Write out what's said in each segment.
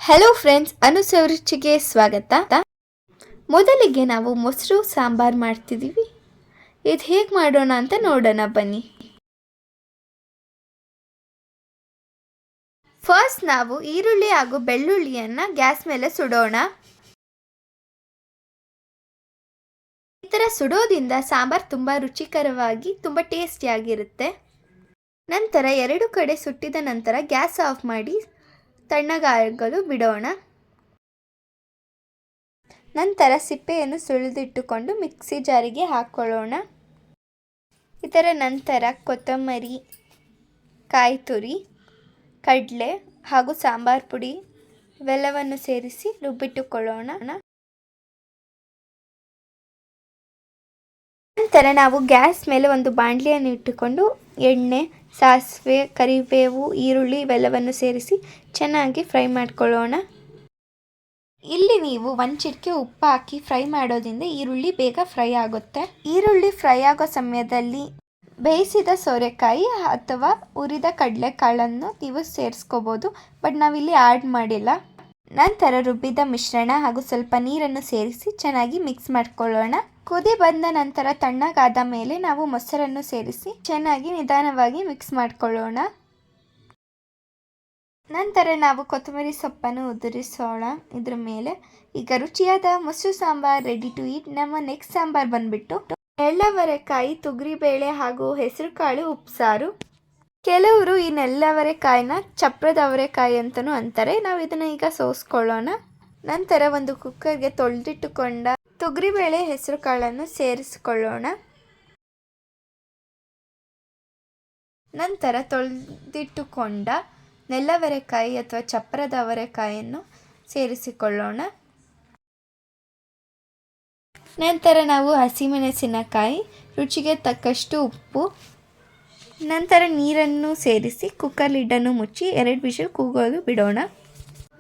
Hello friends, ಅನುಸರಿಚಿಗೆ ಸ್ವಾಗತ. ಮೊದಲಿಗೆ ನಾವು ಮೊಸರು ಸಾಂಬಾರ್ ಮಾಡ್ತಿದ್ದೀವಿ. ಇದು ಹೇಗೆ ಮಾಡೋಣ ಅಂತ ನೋಡೋಣ ಬನ್ನಿ. ಫಸ್ಟ್ ನಾವು ಈರುಳ್ಳಿ ಹಾಗೂ ಬೆಳ್ಳುಳ್ಳಿಯನ್ನು ಗ್ಯಾಸ್ ಮೇಲೆ ಸುಡೋಣ. ಈ ಥರ ಸುಡೋದ್ರಿಂದ ಸಾಂಬಾರ್ ತುಂಬ ರುಚಿಕರವಾಗಿ ತುಂಬ ಟೇಸ್ಟಿಯಾಗಿರುತ್ತೆ. ನಂತರ ಎರಡು ಕಡೆ ಸುಟ್ಟಿದ ನಂತರ ಗ್ಯಾಸ್ ಆಫ್ ಮಾಡಿ ತಣ್ಣಗಾಗಲು ಬಿಡೋಣ. ನಂತರ ಸಿಪ್ಪೆಯನ್ನು ಸುಳಿದಿಟ್ಟುಕೊಂಡು ಮಿಕ್ಸಿ ಜಾರಿಗೆ ಹಾಕ್ಕೊಳ್ಳೋಣ. ಇದರ ನಂತರ ಕೊತ್ತಂಬರಿ, ಕಾಯಿ ತುರಿ, ಕಡಲೆ ಹಾಗೂ ಸಾಂಬಾರ್ ಪುಡಿ ಇವೆಲ್ಲವನ್ನು ಸೇರಿಸಿ ರುಬ್ಬಿಟ್ಟುಕೊಳ್ಳೋಣ. ನಂತರ ನಾವು ಗ್ಯಾಸ್ ಮೇಲೆ ಒಂದು ಬಾಣಲಿಯನ್ನು ಇಟ್ಟುಕೊಂಡು ಎಣ್ಣೆ, ಸಾಸಿವೆ, ಕರಿಬೇವು, ಈರುಳ್ಳಿ ಇವೆಲ್ಲವನ್ನು ಸೇರಿಸಿ ಚೆನ್ನಾಗಿ ಫ್ರೈ ಮಾಡ್ಕೊಳ್ಳೋಣ. ಇಲ್ಲಿ ನೀವು ಒಂದು ಚಿಟಿಕೆ ಉಪ್ಪು ಹಾಕಿ ಫ್ರೈ ಮಾಡೋದ್ರಿಂದ ಈರುಳ್ಳಿ ಬೇಗ ಫ್ರೈ ಆಗುತ್ತೆ. ಈರುಳ್ಳಿ ಫ್ರೈ ಆಗೋ ಸಮಯದಲ್ಲಿ ಬೇಯಿಸಿದ ಸೋರೆಕಾಯಿ ಅಥವಾ ಹುರಿದ ಕಡಲೆಕಾಳನ್ನು ನೀವು ಸೇರಿಸ್ಕೋಬೋದು, ಬಟ್ ನಾವಿಲ್ಲಿ ಆ್ಯಡ್ ಮಾಡಿಲ್ಲ. ನಂತರ ರುಬ್ಬಿದ ಮಿಶ್ರಣ ಹಾಗೂ ಸ್ವಲ್ಪ ನೀರನ್ನು ಸೇರಿಸಿ ಚೆನ್ನಾಗಿ ಮಿಕ್ಸ್ ಮಾಡ್ಕೊಳ್ಳೋಣ. ಕುದಿ ಬಂದ ನಂತರ ತಣ್ಣಗಾದ ಮೇಲೆ ನಾವು ಮೊಸರನ್ನು ಸೇರಿಸಿ ಚೆನ್ನಾಗಿ ನಿಧಾನವಾಗಿ ಮಿಕ್ಸ್ ಮಾಡ್ಕೊಳ್ಳೋಣ. ನಂತರ ನಾವು ಕೊತ್ತಂಬರಿ ಸೊಪ್ಪನ್ನು ಉದುರಿಸೋಣ ಇದ್ರ ಮೇಲೆ. ಈಗ ರುಚಿಯಾದ ಮೊಸರು ಸಾಂಬಾರ್ ರೆಡಿ ಟು ಈಟ್. ನಮ್ಮ ನೆಕ್ಸ್ಟ್ ಸಾಂಬಾರ್ ಬಂದ್ಬಿಟ್ಟು ನೆಲ್ಲವರೆಕಾಯಿ, ತೊಗರಿಬೇಳೆ ಹಾಗೂ ಹೆಸರುಕಾಳು ಉಪ್ಸಾರು. ಕೆಲವರು ಈ ನೆಲ್ಲವರೆಕಾಯಿನ ಚಪ್ರದ ಅವರೆಕಾಯಿ ಅಂತಲೂ ಅಂತಾರೆ. ನಾವು ಇದನ್ನು ಈಗ ಸೋಸ್ಕೊಳ್ಳೋಣ. ನಂತರ ಒಂದು ಕುಕ್ಕರ್ಗೆ ತೊಳೆದಿಟ್ಟುಕೊಂಡ ತೊಗರಿಬೇಳೆ, ಹೆಸರುಕಾಳನ್ನು ಸೇರಿಸಿಕೊಳ್ಳೋಣ. ನಂತರ ತೊಳೆದಿಟ್ಟುಕೊಂಡ ನೆಲ್ಲವರೆಕಾಯಿ ಅಥವಾ ಚಪ್ರದ ಅವರೆಕಾಯಿಯನ್ನು ಸೇರಿಸಿಕೊಳ್ಳೋಣ. ನಂತರ ನಾವು ಹಸಿಮೆಣಸಿನಕಾಯಿ, ರುಚಿಗೆ ತಕ್ಕಷ್ಟು ಉಪ್ಪು, ನಂತರ ನೀರನ್ನು ಸೇರಿಸಿ ಕುಕ್ಕರ್ ಲಿಡ್ಡನ್ನು ಮುಚ್ಚಿ 2 ವಿಷಲ್ ಕೂಗೋದು ಬಿಡೋಣ.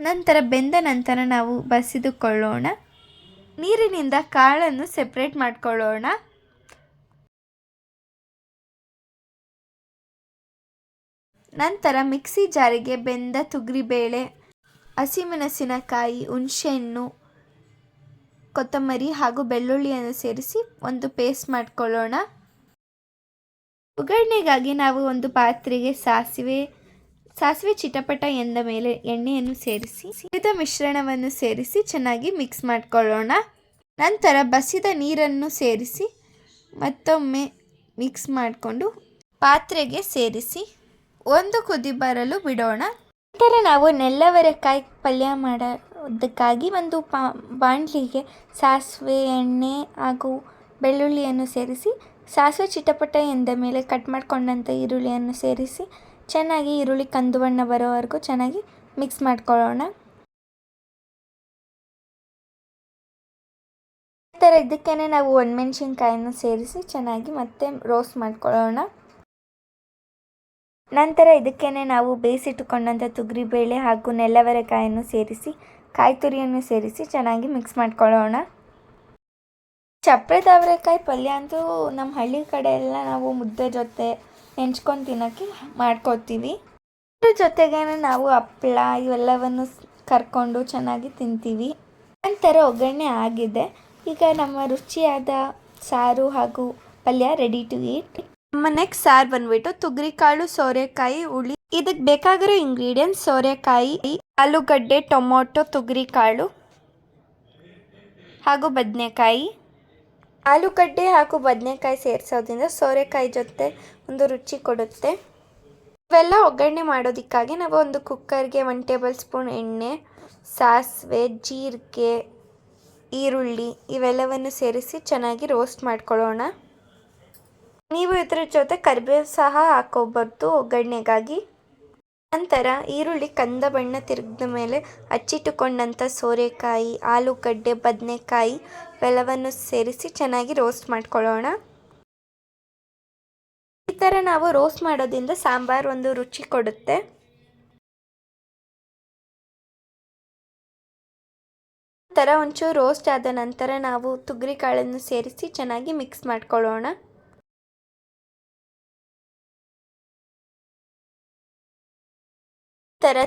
ನಂತರ ಬೆಂದ ನಂತರ ನಾವು ಬಸಿದುಕೊಳ್ಳೋಣ. ನೀರಿನಿಂದ ಕಾಳನ್ನು ಸೆಪ್ರೇಟ್ ಮಾಡ್ಕೊಳ್ಳೋಣ. ನಂತರ ಮಿಕ್ಸಿ ಜಾರಿಗೆ ಬೆಂದ ತೊಗರಿಬೇಳೆ, ಹಸಿಮೆಣಸಿನಕಾಯಿ, ಹುಣಸೆಹಣ್ಣು, ಕೊತ್ತಂಬರಿ ಹಾಗೂ ಬೆಳ್ಳುಳ್ಳಿಯನ್ನು ಸೇರಿಸಿ ಒಂದು ಪೇಸ್ಟ್ ಮಾಡ್ಕೊಳ್ಳೋಣ. ಒಗ್ಗರಣೆಗಾಗಿ ನಾವು ಒಂದು ಪಾತ್ರೆಗೆ ಸಾಸಿವೆ ಚಿಟಪಟ ಎಂದ ಮೇಲೆ ಎಣ್ಣೆಯನ್ನು ಸೇರಿಸಿ ಹುರಿದ ಮಿಶ್ರಣವನ್ನು ಸೇರಿಸಿ ಚೆನ್ನಾಗಿ ಮಿಕ್ಸ್ ಮಾಡ್ಕೊಳ್ಳೋಣ. ನಂತರ ಬಸಿದ ನೀರನ್ನು ಸೇರಿಸಿ ಮತ್ತೊಮ್ಮೆ ಮಿಕ್ಸ್ ಮಾಡಿಕೊಂಡು ಪಾತ್ರೆಗೆ ಸೇರಿಸಿ ಒಂದು ಕುದಿ ಬರಲು ಬಿಡೋಣ. ನಂತರ ನಾವು ನೆಲ್ಲವರೆಕಾಯಿ ಪಲ್ಯ ಮಾಡೋದಕ್ಕಾಗಿ ಒಂದು ಬಾಣಲಿಗೆ ಸಾಸಿವೆ, ಎಣ್ಣೆ ಹಾಗೂ ಬೆಳ್ಳುಳ್ಳಿಯನ್ನು ಸೇರಿಸಿ ಸಾಸಿವೆ ಚಿಟಪಟ ಎಂದ ಮೇಲೆ ಕಟ್ ಮಾಡಿಕೊಂಡಂಥ ಈರುಳ್ಳಿಯನ್ನು ಸೇರಿಸಿ ಚೆನ್ನಾಗಿ ಈರುಳ್ಳಿ ಕಂದು ಬಣ್ಣ ಬರೋವರೆಗೂ ಚೆನ್ನಾಗಿ ಮಿಕ್ಸ್ ಮಾಡ್ಕೊಳ್ಳೋಣ. ನಂತರ ಇದಕ್ಕೇ ನಾವು ಒಣಮೆಣಸಿನ್ಕಾಯನ್ನು ಸೇರಿಸಿ ಚೆನ್ನಾಗಿ ಮತ್ತೆ ರೋಸ್ಟ್ ಮಾಡ್ಕೊಳ್ಳೋಣ. ನಂತರ ಇದಕ್ಕೇ ನಾವು ಬೇಯಿಸಿಟ್ಟುಕೊಂಡಂಥ ತೊಗರಿಬೇಳೆ ಹಾಗೂ ನೆಲ್ಲವರೆಕಾಯನ್ನು ಸೇರಿಸಿ ಕಾಯಿ ತುರಿಯನ್ನು ಸೇರಿಸಿ ಚೆನ್ನಾಗಿ ಮಿಕ್ಸ್ ಮಾಡ್ಕೊಳ್ಳೋಣ. ಚಪ್ರದ ಅವರೆಕಾಯಿ ಪಲ್ಯ ಅಂತೂ ನಮ್ಮ ಹಳ್ಳಿ ಕಡೆ ಎಲ್ಲ ನಾವು ಮುದ್ದೆ ಜೊತೆ ನೆಂಚ್ಕೊಂಡು ತಿನ್ನೋಕ್ಕೆ ಮಾಡ್ಕೊತೀವಿ. ಅದ್ರ ಜೊತೆಗೇ ನಾವು ಹಪ್ಪಳ ಇವೆಲ್ಲವನ್ನು ಕರ್ಕೊಂಡು ಚೆನ್ನಾಗಿ ತಿಂತೀವಿ. ನಂತರ ಒಗ್ಗರಣೆ ಆಗಿದೆ. ಈಗ ನಮ್ಮ ರುಚಿಯಾದ ಸಾರು ಹಾಗೂ ಪಲ್ಯ ರೆಡಿ ಟು ಈಟ್. ನಮ್ಮ ನೆಕ್ಸ್ಟ್ ಸಾರು ಬಂದ್ಬಿಟ್ಟು ತೊಗರಿಕಾಳು, ಸೋರೆಕಾಯಿ, ಹುಳಿ. ಇದಕ್ಕೆ ಬೇಕಾಗಿರೋ ಇಂಗ್ರೀಡಿಯೆಂಟ್ಸ್ ಸೋರೆಕಾಯಿ, ಆಲೂಗಡ್ಡೆ, ಟೊಮೊಟೊ, ತೊಗರಿಕಾಳು ಹಾಗೂ ಬದನೆಕಾಯಿ. ಆಲೂಗಡ್ಡೆ ಹಾಗೂ ಬದನೆಕಾಯಿ ಸೇರಿಸೋದ್ರಿಂದ ಸೋರೆಕಾಯಿ ಜೊತೆ ಒಂದು ರುಚಿ ಕೊಡುತ್ತೆ. ಇವೆಲ್ಲ ಒಗ್ಗರಣೆ ಮಾಡೋದಕ್ಕಾಗಿ ನಾವು ಒಂದು ಕುಕ್ಕರ್ಗೆ 1 ಟೇಬಲ್ ಸ್ಪೂನ್ ಎಣ್ಣೆ, ಸಾಸಿವೆ, ಜೀರಿಗೆ, ಈರುಳ್ಳಿ ಇವೆಲ್ಲವನ್ನು ಸೇರಿಸಿ ಚೆನ್ನಾಗಿ ರೋಸ್ಟ್ ಮಾಡ್ಕೊಳ್ಳೋಣ. ನೀವು ಇದರ ಜೊತೆ ಕರಿಬೇವು ಸಹ ಹಾಕೋಬಾರ್ದು ಒಗ್ಗರಣೆಗಾಗಿ. ನಂತರ ಈರುಳ್ಳಿ ಕಂದ ಬಣ್ಣ ತಿರುಗಿದ ಮೇಲೆ ಹಚ್ಚಿಟ್ಟುಕೊಂಡಂಥ ಸೋರೆಕಾಯಿ, ಆಲೂಗಡ್ಡೆ, ಬದನೆಕಾಯಿ ಇವೆಲ್ಲವನ್ನು ಸೇರಿಸಿ ಚೆನ್ನಾಗಿ ರೋಸ್ಟ್ ಮಾಡ್ಕೊಳ್ಳೋಣ. ಈ ಥರ ನಾವು ರೋಸ್ಟ್ ಮಾಡೋದ್ರಿಂದ ಸಾಂಬಾರು ಒಂದು ರುಚಿ ಕೊಡುತ್ತೆ. ನಂತರ ಒಂಚೂರು ರೋಸ್ಟ್ ಆದ ನಂತರ ನಾವು ತೊಗರಿಕಾಳನ್ನು ಸೇರಿಸಿ ಚೆನ್ನಾಗಿ ಮಿಕ್ಸ್ ಮಾಡ್ಕೊಳ್ಳೋಣ.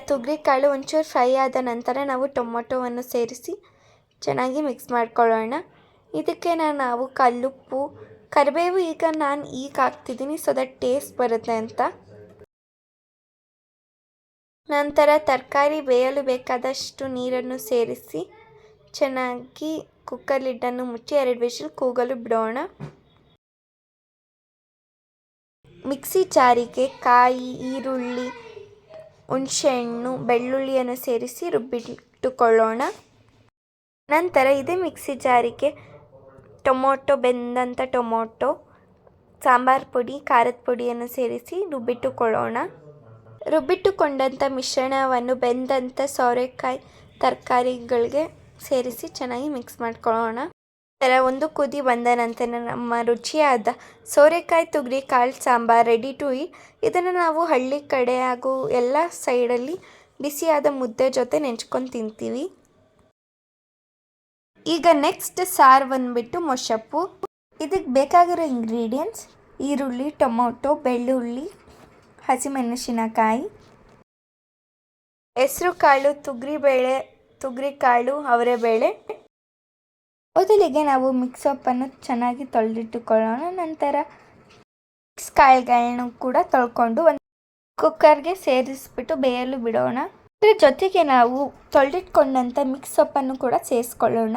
ತೊಗರಿಕಾಳು ಒಂಚೂರು ಫ್ರೈ ಆದ ನಂತರ ನಾವು ಟೊಮೊಟೊವನ್ನು ಸೇರಿಸಿ ಚೆನ್ನಾಗಿ ಮಿಕ್ಸ್ ಮಾಡ್ಕೊಳ್ಳೋಣ. ಇದಕ್ಕೆ ನಾವು ಕಲ್ಲುಪ್ಪು, ಕರಿಬೇವು ನಾನು ಈಗ ಹಾಕ್ತಿದ್ದೀನಿ ಸೊ ದಟ್ ಟೇಸ್ಟ್ ಬರುತ್ತೆ ಅಂತ. ನಂತರ ತರಕಾರಿ ಬೇಯಲು ಬೇಕಾದಷ್ಟು ನೀರನ್ನು ಸೇರಿಸಿ ಚೆನ್ನಾಗಿ ಕುಕ್ಕರ್ ಲಿಡ್ಡನ್ನು ಮುಚ್ಚಿ 2 ವಿಷಲ್ ಕೂಗಲು ಬಿಡೋಣ. ಮಿಕ್ಸಿ ಜಾರಿಗೆ ಕಾಯಿ, ಈರುಳ್ಳಿ, ಹುಣಸೆಹಣ್ಣು, ಬೆಳ್ಳುಳ್ಳಿಯನ್ನು ಸೇರಿಸಿ ರುಬ್ಬಿಟ್ಟುಕೊಳ್ಳೋಣ. ನಂತರ ಇದೇ ಮಿಕ್ಸಿ ಜಾರಿಗೆ ಬೆಂದಂಥ ಟೊಮೊಟೊ, ಸಾಂಬಾರು ಪುಡಿ, ಖಾರದ ಪುಡಿಯನ್ನು ಸೇರಿಸಿ ರುಬ್ಬಿಟ್ಟುಕೊಳ್ಳೋಣ. ರುಬ್ಬಿಟ್ಟುಕೊಂಡಂಥ ಮಿಶ್ರಣವನ್ನು ಬೆಂದಂಥ ಸೋರೆಕಾಯಿ ತರಕಾರಿಗಳಿಗೆ ಸೇರಿಸಿ ಚೆನ್ನಾಗಿ ಮಿಕ್ಸ್ ಮಾಡ್ಕೊಳ್ಳೋಣ. ಒಂದು ಕುದಿ ಬಂದ ನಂತರ ನಮ್ಮ ರುಚಿಯಾದ ಸೋರೆಕಾಯಿ ತೊಗರಿಕಾಳು ಸಾಂಬಾರು ರೆಡಿ ಟು ಈಟ್. ಇದನ್ನು ನಾವು ಹಳ್ಳಿ ಕಡೆ ಹಾಗೂ ಎಲ್ಲ ಸೈಡಲ್ಲಿ ಬಿಸಿಯಾದ ಮುದ್ದೆ ಜೊತೆ ನೆಂಚ್ಕೊಂಡು ತಿಂತೀವಿ. ಈಗ ನೆಕ್ಸ್ಟ್ ಸಾರು ಬಂದುಬಿಟ್ಟು ಮೊಸಪ್ಪು. ಇದಕ್ಕೆ ಬೇಕಾಗಿರೋ ಇಂಗ್ರೀಡಿಯೆಂಟ್ಸ್: ಈರುಳ್ಳಿ, ಟೊಮೊಟೊ, ಬೆಳ್ಳುಳ್ಳಿ, ಹಸಿಮೆಣಸಿನಕಾಯಿ, ಹೆಸರುಕಾಳು, ತೊಗರಿಕಾಳು, ಅವರೆಬೇಳೆ. ಮೊದಲಿಗೆ ನಾವು ಮಿಕ್ಸಪ್ಪನ್ನು ಚೆನ್ನಾಗಿ ತೊಳೆದಿಟ್ಟುಕೊಳ್ಳೋಣ. ನಂತರ ಮಿಕ್ಸ್ ಕಾಳುಗಳನ್ನು ಕೂಡ ತೊಳ್ಕೊಂಡು ಒಂದು ಕುಕ್ಕರ್ಗೆ ಸೇರಿಸ್ಬಿಟ್ಟು ಬೇಯಲು ಬಿಡೋಣ. ಇದರ ಜೊತೆಗೆ ನಾವು ತೊಳೆದಿಟ್ಕೊಂಡಂಥ ಮಿಕ್ಸ್ ಸೊಪ್ಪನ್ನು ಕೂಡ ಸೇರಿಸ್ಕೊಳ್ಳೋಣ.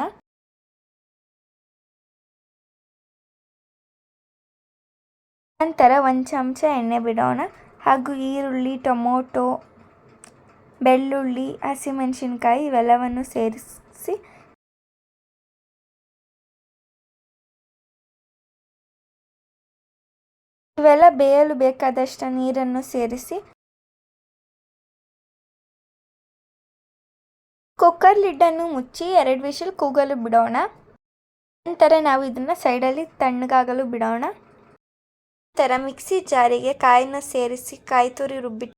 ನಂತರ 1 ಚಮಚ ಎಣ್ಣೆ ಬಿಡೋಣ ಹಾಗೂ ಈರುಳ್ಳಿ, ಟೊಮೊಟೊ, ಬೆಳ್ಳುಳ್ಳಿ, ಹಸಿಮೆಣಸಿನ್ಕಾಯಿ ಇವೆಲ್ಲವನ್ನು ಸೇರಿಸಿ ಇವೆಲ್ಲ ಬೇಯಲು ಬೇಕಾದಷ್ಟು ನೀರನ್ನು ಸೇರಿಸಿ ಕುಕ್ಕರ್ ಲಿಡ್ಡನ್ನು ಮುಚ್ಚಿ 2 ವಿಷಲ್ ಕೂಗಲು ಬಿಡೋಣ. ನಂತರ ನಾವು ಇದನ್ನು ಸೈಡಲ್ಲಿ ತಣ್ಣಗಾಗಲು ಬಿಡೋಣ. ನಂತರ ಮಿಕ್ಸಿ ಜಾರಿಗೆ ಕಾಯಿನ ಸೇರಿಸಿ ಕಾಯಿ ತುರಿ ರುಬ್ಬಿ